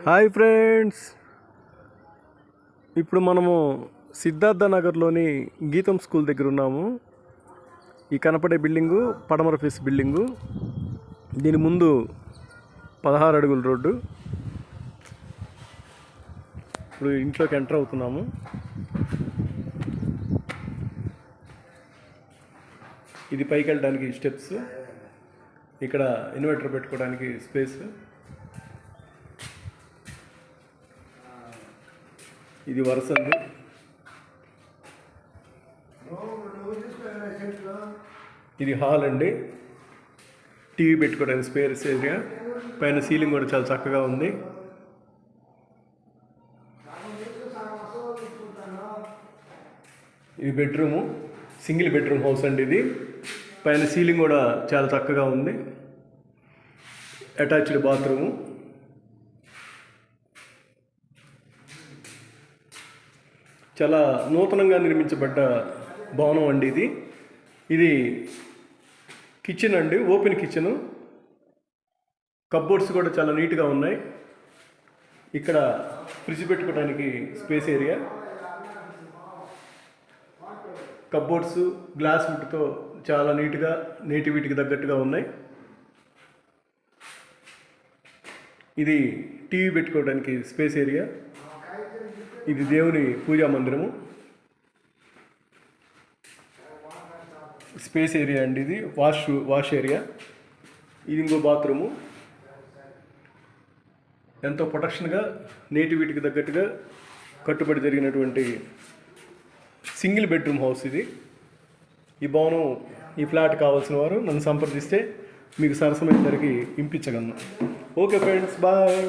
Hi friends, ఇప్పుడు మనము సిద్ధార్థ నగర్లోని గీతం స్కూల్ దగ్గర ఉన్నాము. ఈ కనపడే బిల్డింగు పడమర ఫేస్ బిల్డింగు. దీని ముందు 16 అడుగుల రోడ్డు. ఇప్పుడు ఇంట్లోకి ఎంటర్ అవుతున్నాము. ఇది పైకి వెళ్ళడానికి స్టెప్స్, ఇక్కడ ఇన్వర్టర్ పెట్టుకోవడానికి స్పేస్. ఇది వరుస అండి. ఇది హాల్ అండి, టీవీ పెట్టుకోవడానికి స్పేస్ ఏరియా. పైన సీలింగ్ కూడా చాలా చక్కగా ఉంది. ఇది బెడ్రూము, సింగిల్ బెడ్రూమ్ హౌస్ అండి. ఇది పైన సీలింగ్ కూడా చాలా చక్కగా ఉంది. Attached bathroom. చాలా నూతనంగా నిర్మించబడ్డ భవనం అండి ఇది. ఇది కిచెన్ అండి, ఓపెన్ కిచెను. కప్బోర్డ్స్ కూడా చాలా నీట్గా ఉన్నాయి. ఇక్కడ ఫ్రిడ్జ్ పెట్టుకోవడానికి స్పేస్ ఏరియా. కప్బోర్డ్స్ గ్లాస్ వుడ్తో చాలా నీట్గా నేటివిటీకి తగ్గట్టుగా ఉన్నాయి. ఇది టీవీ పెట్టుకోవడానికి స్పేస్ ఏరియా. ఇది దేవుని పూజా మందిరము, స్పేస్ ఏరియా అండి. ఇది వాష్ ఏరియా. ఇది ఇంకో బాత్రూము. ఎంతో ప్రొటెక్షన్గా నేటివిటీకి తగ్గట్టుగా కట్టుబడి జరిగినటువంటి సింగిల్ బెడ్రూమ్ హౌస్ ఇది. ఈ భవనం, ఈ ఫ్లాట్ కావాల్సిన వారు నన్ను సంప్రదిస్తే మీకు సరసమైన ధరకి ఇంపించగలను. Okay friends, bye.